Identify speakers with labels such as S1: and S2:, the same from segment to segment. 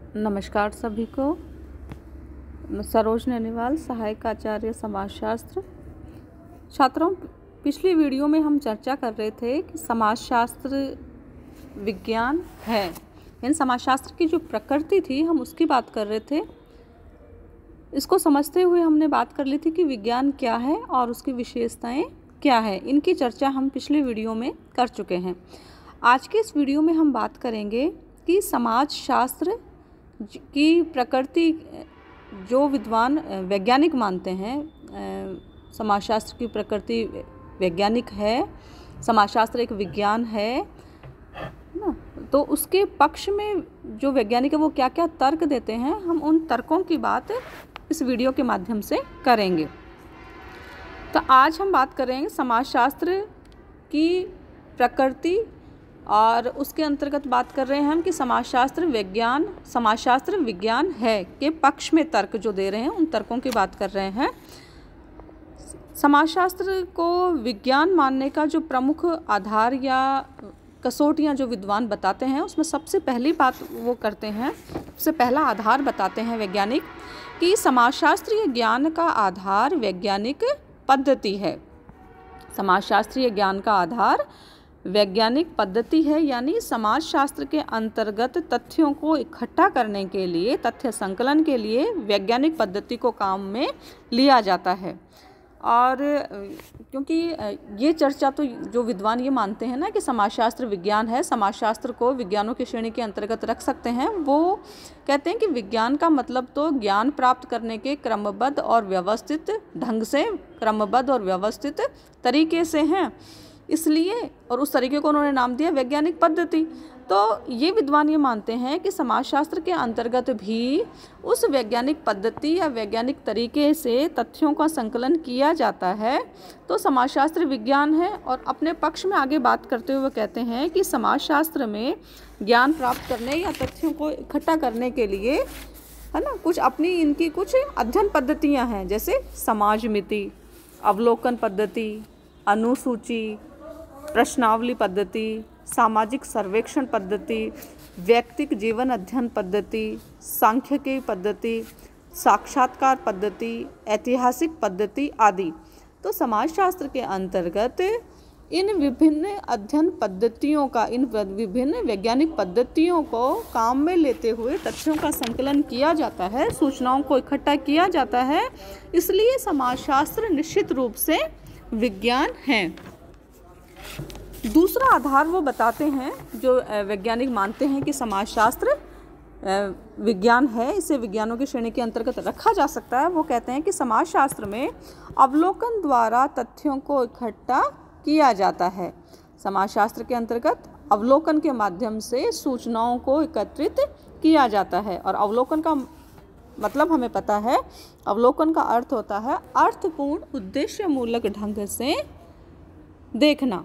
S1: नमस्कार सभी को। मैं सरोज नैनीवाल, सहायक आचार्य समाजशास्त्र। छात्रों, पिछली वीडियो में हम चर्चा कर रहे थे कि समाजशास्त्र विज्ञान है, यानी समाजशास्त्र की जो प्रकृति थी हम उसकी बात कर रहे थे। इसको समझते हुए हमने बात कर ली थी कि विज्ञान क्या है और उसकी विशेषताएं क्या है। इनकी चर्चा हम पिछले वीडियो में कर चुके हैं। आज के इस वीडियो में हम बात करेंगे कि समाजशास्त्र की प्रकृति जो विद्वान वैज्ञानिक मानते हैं, समाजशास्त्र की प्रकृति वैज्ञानिक है, समाजशास्त्र एक विज्ञान है ना, तो उसके पक्ष में जो वैज्ञानिक है वो क्या क्या तर्क देते हैं, हम उन तर्कों की बात इस वीडियो के माध्यम से करेंगे। तो आज हम बात करेंगे समाजशास्त्र की प्रकृति और उसके अंतर्गत बात कर रहे हैं हम कि समाजशास्त्र विज्ञान है के पक्ष में तर्क जो दे रहे हैं उन तर्कों की बात कर रहे हैं। समाजशास्त्र को विज्ञान मानने का जो प्रमुख आधार या कसौटियाँ जो विद्वान बताते हैं उसमें सबसे पहली बात वो करते हैं, सबसे पहला आधार बताते हैं वैज्ञानिक कि समाजशास्त्रीय ज्ञान का आधार वैज्ञानिक पद्धति है। समाजशास्त्रीय ज्ञान का आधार वैज्ञानिक पद्धति है, यानी समाजशास्त्र के अंतर्गत तथ्यों को इकट्ठा करने के लिए, तथ्य संकलन के लिए वैज्ञानिक पद्धति को काम में लिया जाता है। और क्योंकि ये चर्चा तो जो विद्वान ये मानते हैं ना कि समाजशास्त्र विज्ञान है, समाजशास्त्र को विज्ञानों की श्रेणी के अंतर्गत रख सकते हैं, वो कहते हैं कि विज्ञान का मतलब तो ज्ञान प्राप्त करने के क्रमबद्ध और व्यवस्थित ढंग से, क्रमबद्ध और व्यवस्थित तरीके से हैं, इसलिए और उस तरीके को उन्होंने नाम दिया वैज्ञानिक पद्धति। तो ये विद्वान ये मानते हैं कि समाजशास्त्र के अंतर्गत भी उस वैज्ञानिक पद्धति या वैज्ञानिक तरीके से तथ्यों का संकलन किया जाता है, तो समाजशास्त्र विज्ञान है। और अपने पक्ष में आगे बात करते हुए कहते हैं कि समाजशास्त्र में ज्ञान प्राप्त करने या तथ्यों को इकट्ठा करने के लिए, है ना, कुछ अपनी इनकी कुछ अध्ययन पद्धतियाँ हैं, जैसे समाजमिति, अवलोकन पद्धति, अनुसूची, प्रश्नावली पद्धति, सामाजिक सर्वेक्षण पद्धति, व्यक्तिक जीवन अध्ययन पद्धति, सांख्यिकी पद्धति, साक्षात्कार पद्धति, ऐतिहासिक पद्धति आदि। तो समाजशास्त्र के अंतर्गत इन विभिन्न अध्ययन पद्धतियों का, इन विभिन्न वैज्ञानिक पद्धतियों को काम में लेते हुए तथ्यों का संकलन किया जाता है, सूचनाओं को इकट्ठा किया जाता है, इसलिए समाजशास्त्र निश्चित रूप से विज्ञान है। दूसरा आधार वो बताते हैं जो वैज्ञानिक मानते हैं कि समाजशास्त्र विज्ञान है, इसे विज्ञानों की श्रेणी के अंतर्गत रखा जा सकता है। वो कहते हैं कि समाजशास्त्र में अवलोकन द्वारा तथ्यों को इकट्ठा किया जाता है। समाजशास्त्र के अंतर्गत अवलोकन के माध्यम से सूचनाओं को एकत्रित किया जाता है। और अवलोकन का मतलब हमें पता है, अवलोकन का अर्थ होता है अर्थपूर्ण उद्देश्यमूलक ढंग से देखना।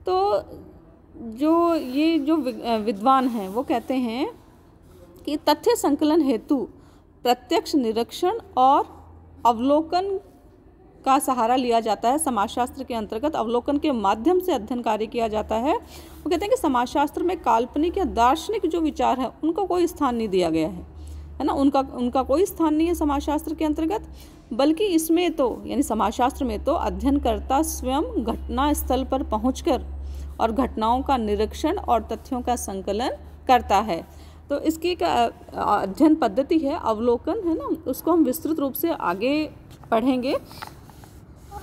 S1: तो जो विद्वान हैं वो कहते हैं कि तथ्य संकलन हेतु प्रत्यक्ष निरीक्षण और अवलोकन का सहारा लिया जाता है। समाजशास्त्र के अंतर्गत अवलोकन के माध्यम से अध्ययन कार्य किया जाता है। वो कहते हैं कि समाजशास्त्र में काल्पनिक या दार्शनिक जो विचार हैं उनको कोई स्थान नहीं दिया गया है ना, उनका कोई स्थान नहीं है समाजशास्त्र के अंतर्गत, बल्कि इसमें तो, यानी समाजशास्त्र में तो अध्ययनकर्ता स्वयं घटना स्थल पर पहुंचकर और घटनाओं का निरीक्षण और तथ्यों का संकलन करता है। तो इसकी एक अध्ययन पद्धति है अवलोकन, है ना, उसको हम विस्तृत रूप से आगे पढ़ेंगे।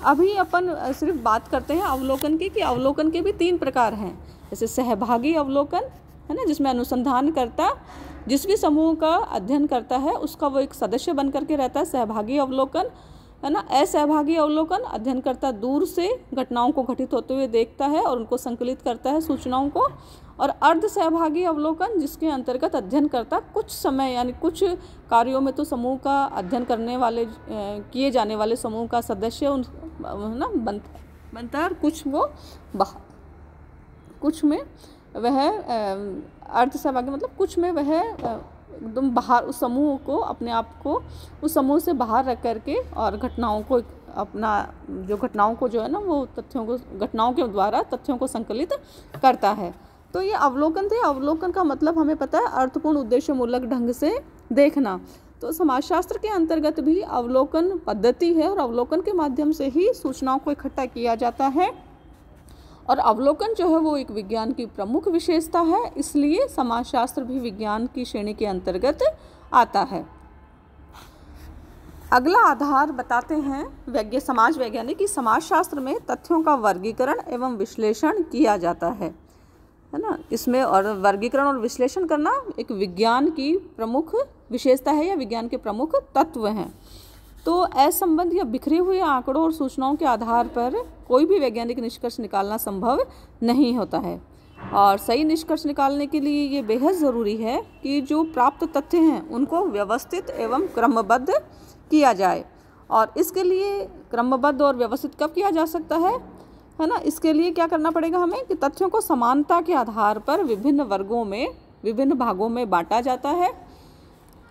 S1: अभी अपन सिर्फ बात करते हैं अवलोकन की, कि अवलोकन के भी 3 प्रकार हैं। जैसे सहभागी अवलोकन, है ना, जिसमें अनुसंधानकर्ता जिस भी समूह का अध्ययन करता है उसका वो एक सदस्य बन करके रहता है, सहभागी अवलोकन, है ना। असहभागी अवलोकन, अध्ययनकर्ता दूर से घटनाओं को घटित होते हुए देखता है और उनको संकलित करता है सूचनाओं को। और अर्ध सहभागी अवलोकन, जिसके अंतर्गत अध्ययनकर्ता कुछ समय यानी कुछ कार्यों में तो समूह का अध्ययन करने वाले किए जाने वाले समूह का सदस्य ना बनता है, और कुछ में वह अर्ध सहभागी मतलब कुछ में वह एकदम बाहर उस समूह को, अपने आप को उस समूह से बाहर रख करके और घटनाओं को जो है ना वो घटनाओं के द्वारा तथ्यों को संकलित करता है। तो ये अवलोकन थे। अवलोकन का मतलब हमें पता है अर्थपूर्ण उद्देश्यमूलक ढंग से देखना। तो समाजशास्त्र के अंतर्गत भी अवलोकन पद्धति है और अवलोकन के माध्यम से ही सूचनाओं को इकट्ठा किया जाता है। और अवलोकन जो है वो एक विज्ञान की प्रमुख विशेषता है, इसलिए समाजशास्त्र भी विज्ञान की श्रेणी के अंतर्गत आता है। अगला आधार बताते हैं समाज वैज्ञानिक कि समाजशास्त्र में तथ्यों का वर्गीकरण एवं विश्लेषण किया जाता है ना। इसमें और वर्गीकरण और विश्लेषण करना एक विज्ञान की प्रमुख विशेषता है या विज्ञान के प्रमुख तत्व हैं। तो असंबद्ध या बिखरे हुए आंकड़ों और सूचनाओं के आधार पर कोई भी वैज्ञानिक निष्कर्ष निकालना संभव नहीं होता है। और सही निष्कर्ष निकालने के लिए ये बेहद ज़रूरी है कि जो प्राप्त तथ्य हैं उनको व्यवस्थित एवं क्रमबद्ध किया जाए। और इसके लिए क्रमबद्ध और व्यवस्थित कब किया जा सकता है ना। इसके लिए क्या करना पड़ेगा हमें कि तथ्यों को समानता के आधार पर विभिन्न वर्गों में, विभिन्न भागों में बांटा जाता है।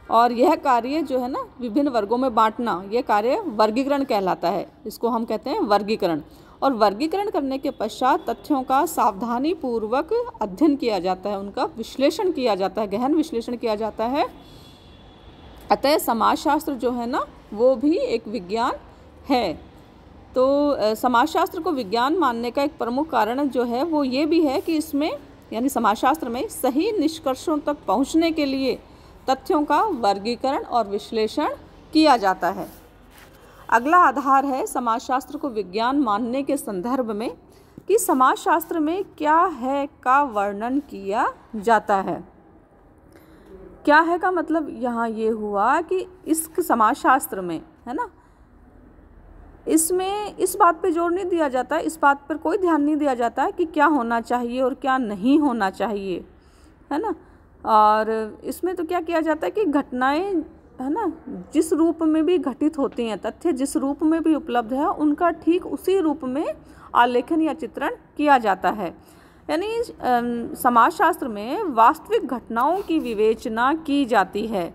S1: और यह कार्य जो है ना, विभिन्न वर्गों में बांटना, यह कार्य वर्गीकरण कहलाता है। इसको हम कहते हैं वर्गीकरण। और वर्गीकरण करने के पश्चात तथ्यों का सावधानी पूर्वक अध्ययन किया जाता है, उनका विश्लेषण किया जाता है, गहन विश्लेषण किया जाता है। अतः समाजशास्त्र जो है ना वो भी एक विज्ञान है। तो समाजशास्त्र को विज्ञान मानने का एक प्रमुख कारण जो है वो ये भी है कि इसमें यानी समाजशास्त्र में सही निष्कर्षों तक पहुंचने के लिए तथ्यों का वर्गीकरण और विश्लेषण किया जाता है। अगला आधार है समाजशास्त्र को विज्ञान मानने के संदर्भ में कि समाजशास्त्र में क्या है का वर्णन किया जाता है। क्या है का मतलब यहाँ ये हुआ कि इस समाजशास्त्र में है ना, इसमें इस बात पे जोर नहीं दिया जाता, इस बात पर कोई ध्यान नहीं दिया जाता कि क्या होना चाहिए और क्या नहीं होना चाहिए, है ना। और इसमें तो क्या किया जाता है कि घटनाएं है ना जिस रूप में भी घटित होती हैं, तथ्य जिस रूप में भी उपलब्ध है उनका ठीक उसी रूप में आलेखन या चित्रण किया जाता है। यानी समाजशास्त्र में वास्तविक घटनाओं की विवेचना की जाती है।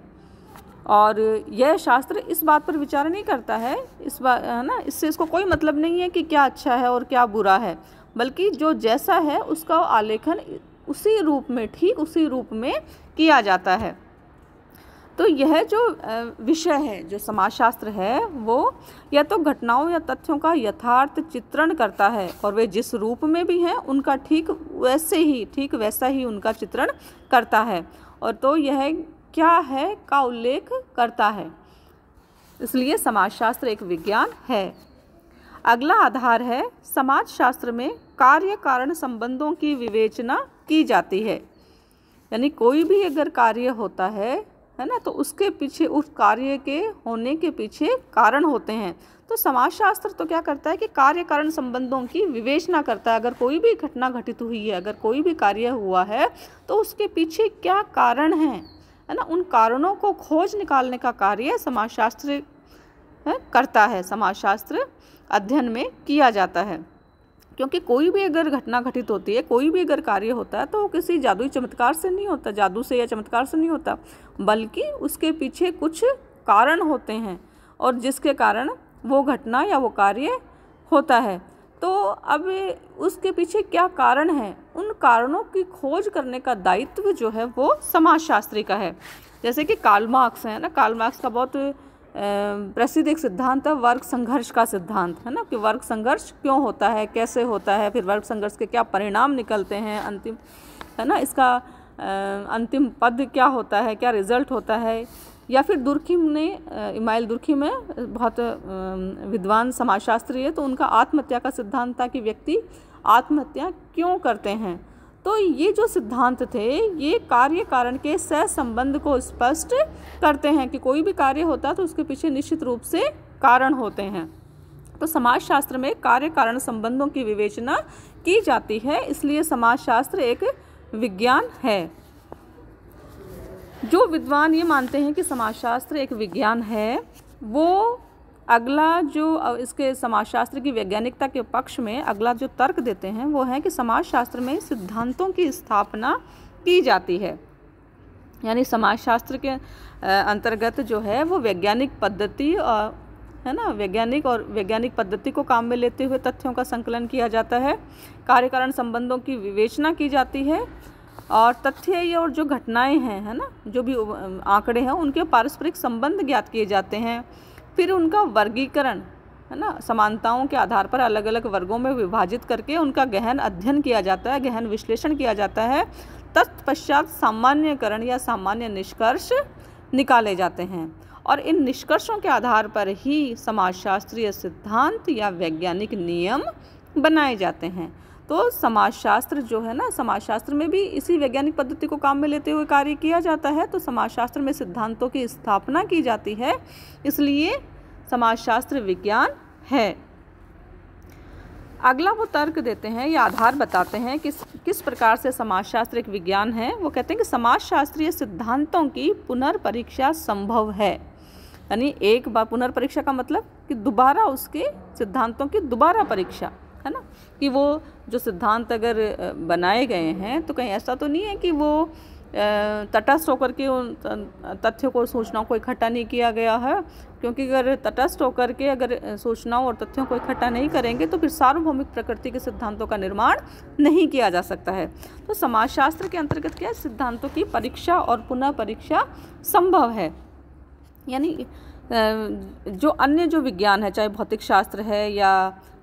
S1: और यह शास्त्र इस बात पर विचार नहीं करता है, इस बात है ना, इससे इसको कोई मतलब नहीं है कि क्या अच्छा है और क्या बुरा है, बल्कि जो जैसा है उसका आलेखन उसी रूप में, ठीक उसी रूप में किया जाता है। तो यह जो विषय है, जो समाजशास्त्र है, वो या तो घटनाओं या तथ्यों का यथार्थ चित्रण करता है और वे जिस रूप में भी हैं उनका ठीक वैसा ही उनका चित्रण करता है। और तो यह क्या है का उल्लेख करता है, इसलिए समाजशास्त्र एक विज्ञान है। अगला आधार है समाजशास्त्र में कार्य कारण संबंधों की विवेचना की जाती है। यानी कोई भी अगर कार्य होता है ना, तो उसके पीछे, उस कार्य के होने के पीछे कारण होते हैं। तो समाजशास्त्र तो क्या करता है कि कार्य कारण संबंधों की विवेचना करता है। अगर कोई भी घटना घटित हुई है, अगर कोई भी कार्य हुआ है, तो उसके पीछे क्या कारण है ना, उन कारणों को खोज निकालने का कार्य समाजशास्त्र करता है, समाजशास्त्र अध्ययन में किया जाता है। क्योंकि कोई भी अगर घटना घटित होती है, कोई भी अगर कार्य होता है, तो वो किसी जादुई चमत्कार से नहीं होता, जादू से या चमत्कार से नहीं होता, बल्कि उसके पीछे कुछ कारण होते हैं और जिसके कारण वो घटना या वो कार्य होता है। तो अब उसके पीछे क्या कारण है, उन कारणों की खोज करने का दायित्व जो है वो समाजशास्त्री का है। जैसे कि कार्ल मार्क्स है ना, कार्ल मार्क्स का बहुत प्रसिद्ध एक सिद्धांत है वर्ग संघर्ष का सिद्धांत, है ना, कि वर्ग संघर्ष क्यों होता है, कैसे होता है, फिर वर्ग संघर्ष के क्या परिणाम निकलते हैं अंतिम, है ना, इसका अंतिम पद क्या होता है, क्या रिजल्ट होता है। या फिर दुर्खिम ने, इमाइल दुर्खिम है, बहुत विद्वान समाजशास्त्री है, तो उनका आत्महत्या का सिद्धांत था कि व्यक्ति आत्महत्या क्यों करते हैं। तो ये जो सिद्धांत थे ये कार्य कारण के सहसंबंध को स्पष्ट करते हैं कि कोई भी कार्य होता है तो उसके पीछे निश्चित रूप से कारण होते हैं। तो समाजशास्त्र में कार्य कारण संबंधों की विवेचना की जाती है, इसलिए समाजशास्त्र एक विज्ञान है। जो विद्वान ये मानते हैं कि समाजशास्त्र एक विज्ञान है, वो अगला जो इसके समाजशास्त्र की वैज्ञानिकता के पक्ष में अगला जो तर्क देते हैं वो है कि समाजशास्त्र में सिद्धांतों की स्थापना की जाती है। यानी समाजशास्त्र के अंतर्गत जो है वो वैज्ञानिक पद्धति है ना, वैज्ञानिक पद्धति को काम में लेते हुए तथ्यों का संकलन किया जाता है, कार्य कारण संबंधों की विवेचना की जाती है, और तथ्य और जो घटनाएं हैं, है ना, जो भी आंकड़े हैं उनके पारस्परिक संबंध ज्ञात किए जाते हैं। फिर उनका वर्गीकरण, है ना, समानताओं के आधार पर अलग अलग वर्गों में विभाजित करके उनका गहन अध्ययन किया जाता है, गहन विश्लेषण किया जाता है। तत्पश्चात सामान्यकरण या सामान्य निष्कर्ष निकाले जाते हैं, और इन निष्कर्षों के आधार पर ही समाजशास्त्रीय सिद्धांत या वैज्ञानिक नियम बनाए जाते हैं। तो समाजशास्त्र जो है ना, समाजशास्त्र में भी इसी वैज्ञानिक पद्धति को काम में लेते हुए कार्य किया जाता है। तो समाजशास्त्र में सिद्धांतों की स्थापना की जाती है, इसलिए समाजशास्त्र विज्ञान है। अगला वो तर्क देते हैं या आधार बताते हैं कि किस प्रकार से समाजशास्त्र एक विज्ञान है। वो कहते हैं कि समाजशास्त्रीय सिद्धांतों की पुनर्परीक्षा संभव है। यानी एक बार पुनर्परीक्षा का मतलब कि दोबारा उसके सिद्धांतों की दोबारा परीक्षा, है ना, कि वो जो सिद्धांत अगर बनाए गए हैं तो कहीं ऐसा तो नहीं है कि वो तटस्थ होकर के उन तथ्यों को, सूचनाओं को इकट्ठा नहीं किया गया है, क्योंकि अगर तटस्थ होकर के अगर सूचनाओं और तथ्यों को इकट्ठा नहीं करेंगे तो फिर सार्वभौमिक प्रकृति के सिद्धांतों का निर्माण नहीं किया जा सकता है। तो समाजशास्त्र के अंतर्गत क्या है, सिद्धांतों की परीक्षा और पुनः परीक्षा संभव है। यानी जो अन्य जो विज्ञान है, चाहे भौतिक शास्त्र है या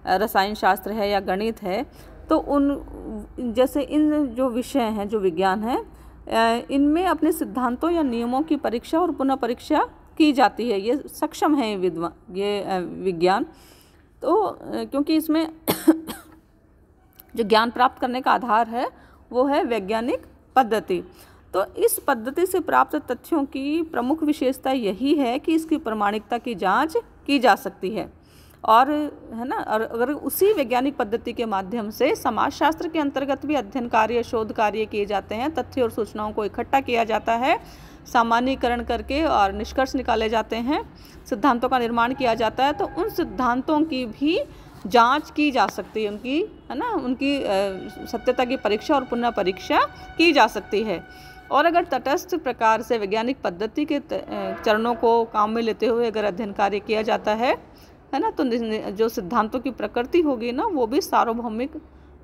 S1: रसायन शास्त्र है या गणित है, तो उन जैसे इन जो विषय हैं, जो विज्ञान है, इनमें अपने सिद्धांतों या नियमों की परीक्षा और पुनः परीक्षा की जाती है। ये सक्षम है ये विज्ञान। तो क्योंकि इसमें जो ज्ञान प्राप्त करने का आधार है वो है वैज्ञानिक पद्धति। तो इस पद्धति से प्राप्त तथ्यों की प्रमुख विशेषता यही है कि इसकी प्रामाणिकता की जांच की जा सकती है, और है ना, और अगर उसी वैज्ञानिक पद्धति के माध्यम से समाजशास्त्र के अंतर्गत भी अध्ययन कार्य, शोध कार्य किए जाते हैं, तथ्य और सूचनाओं को इकट्ठा किया जाता है, सामान्यीकरण करके और निष्कर्ष निकाले जाते हैं, सिद्धांतों का निर्माण किया जाता है, तो उन सिद्धांतों की भी जांच की जा सकती है, उनकी, है ना, उनकी सत्यता की परीक्षा और पुनः परीक्षा की जा सकती है। और अगर तटस्थ प्रकार से वैज्ञानिक पद्धति के चरणों को काम में लेते हुए अगर अध्ययन कार्य किया जाता है ना, तो जो सिद्धांतों की प्रकृति होगी ना, वो भी सार्वभौमिक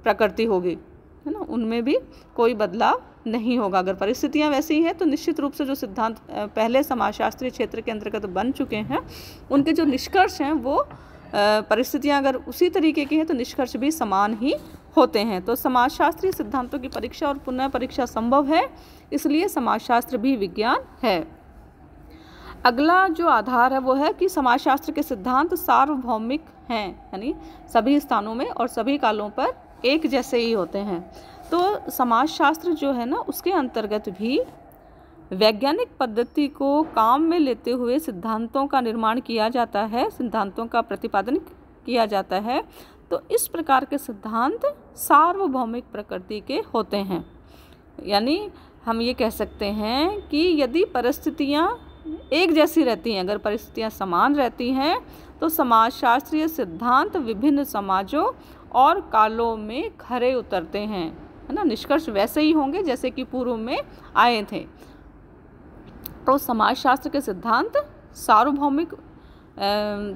S1: प्रकृति होगी, है ना, उनमें भी कोई बदलाव नहीं होगा। अगर परिस्थितियां वैसी हैं तो निश्चित रूप से जो सिद्धांत पहले समाजशास्त्रीय क्षेत्र के अंतर्गत बन चुके हैं, उनके जो निष्कर्ष हैं वो परिस्थितियां अगर उसी तरीके की हैं तो निष्कर्ष भी समान ही होते हैं। तो समाजशास्त्रीय सिद्धांतों की परीक्षा और पुनः परीक्षा संभव है, इसलिए समाजशास्त्र भी विज्ञान है। अगला जो आधार है वो है कि समाजशास्त्र के सिद्धांत सार्वभौमिक हैं, यानी सभी स्थानों में और सभी कालों पर एक जैसे ही होते हैं। तो समाजशास्त्र जो है ना, उसके अंतर्गत भी वैज्ञानिक पद्धति को काम में लेते हुए सिद्धांतों का निर्माण किया जाता है, सिद्धांतों का प्रतिपादन किया जाता है। तो इस प्रकार के सिद्धांत सार्वभौमिक प्रकृति के होते हैं। यानी हम ये कह सकते हैं कि यदि परिस्थितियाँ एक जैसी रहती हैं, अगर परिस्थितियाँ समान रहती हैं, तो समाजशास्त्रीय सिद्धांत विभिन्न समाजों और कालों में खरे उतरते हैं, है ना, निष्कर्ष वैसे ही होंगे जैसे कि पूर्व में आए थे। तो समाजशास्त्र के सिद्धांत सार्वभौमिक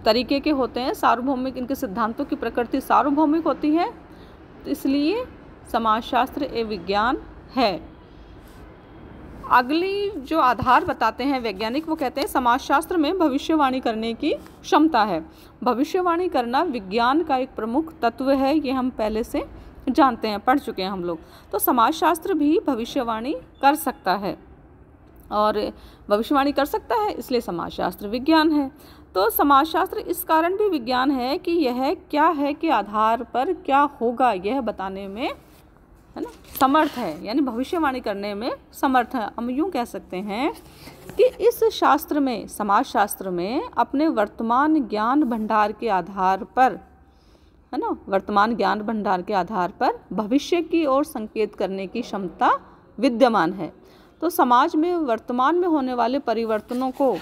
S1: तरीके के होते हैं, सार्वभौमिक, इनके सिद्धांतों की प्रकृति सार्वभौमिक होती है, तो इसलिए समाजशास्त्र एक विज्ञान है। अगली जो आधार बताते हैं वैज्ञानिक, वो कहते हैं समाजशास्त्र में भविष्यवाणी करने की क्षमता है। भविष्यवाणी करना विज्ञान का एक प्रमुख तत्व है, ये हम पहले से जानते हैं, पढ़ चुके हैं हम लोग। तो समाजशास्त्र भी भविष्यवाणी कर सकता है, और भविष्यवाणी कर सकता है इसलिए समाजशास्त्र विज्ञान है। तो समाजशास्त्र इस कारण भी विज्ञान है कि यह क्या है के आधार पर क्या होगा यह बताने में, है ना, समर्थ है, यानी भविष्यवाणी करने में समर्थ है। हम यूँ कह सकते हैं कि इस शास्त्र में, समाजशास्त्र में, अपने वर्तमान ज्ञान भंडार के आधार पर, है ना, वर्तमान ज्ञान भंडार के आधार पर भविष्य की ओर संकेत करने की क्षमता विद्यमान है। तो समाज में वर्तमान में होने वाले परिवर्तनों को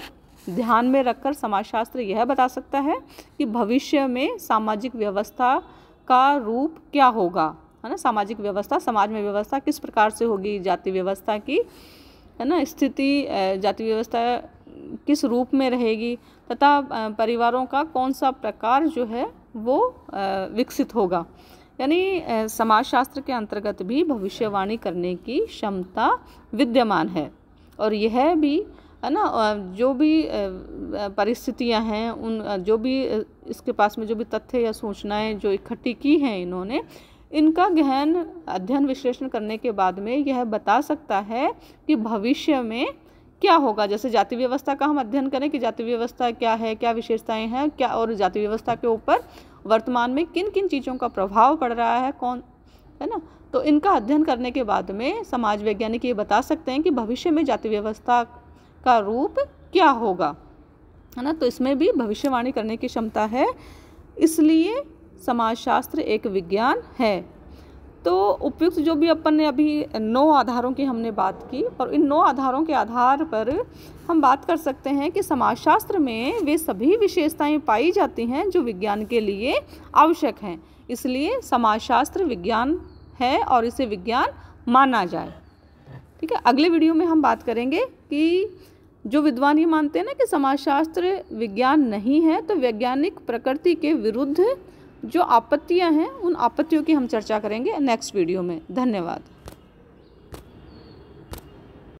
S1: ध्यान में रखकर समाजशास्त्र यह बता सकता है कि भविष्य में सामाजिक व्यवस्था का रूप क्या होगा, है ना, सामाजिक व्यवस्था, समाज में व्यवस्था किस प्रकार से होगी, जाति व्यवस्था की, है ना, स्थिति, जाति व्यवस्था किस रूप में रहेगी तथा परिवारों का कौन सा प्रकार जो है वो विकसित होगा। यानी समाजशास्त्र के अंतर्गत भी भविष्यवाणी करने की क्षमता विद्यमान है। और यह भी है ना, जो भी परिस्थितियां हैं, उन जो भी इसके पास में जो भी तथ्य या सूचनाएं जो इकट्ठी की हैं इन्होंने, इनका गहन अध्ययन विश्लेषण करने के बाद में यह बता सकता है कि भविष्य में क्या होगा। जैसे जाति व्यवस्था का हम अध्ययन करें कि जाति व्यवस्था क्या है, क्या विशेषताएं हैं, क्या, और जाति व्यवस्था के ऊपर वर्तमान में किन किन चीज़ों का प्रभाव पड़ रहा है, कौन है ना। तो इनका अध्ययन करने के बाद में समाज वैज्ञानिक ये बता सकते हैं कि भविष्य में जाति व्यवस्था का रूप क्या होगा, है ना। तो इसमें भी भविष्यवाणी करने की क्षमता है, इसलिए समाजशास्त्र एक विज्ञान है। तो उपयुक्त जो भी अपन ने अभी 9 आधारों की हमने बात की, और इन 9 आधारों के आधार पर हम बात कर सकते हैं कि समाजशास्त्र में वे सभी विशेषताएं पाई जाती हैं जो विज्ञान के लिए आवश्यक हैं। इसलिए समाजशास्त्र विज्ञान है और इसे विज्ञान माना जाए। ठीक है, अगले वीडियो में हम बात करेंगे कि जो विद्वान ये मानते हैं ना कि समाजशास्त्र विज्ञान नहीं है, तो वैज्ञानिक प्रकृति के विरुद्ध जो आपत्तियां हैं उन आपत्तियों की हम चर्चा करेंगे नेक्स्ट वीडियो में। धन्यवाद।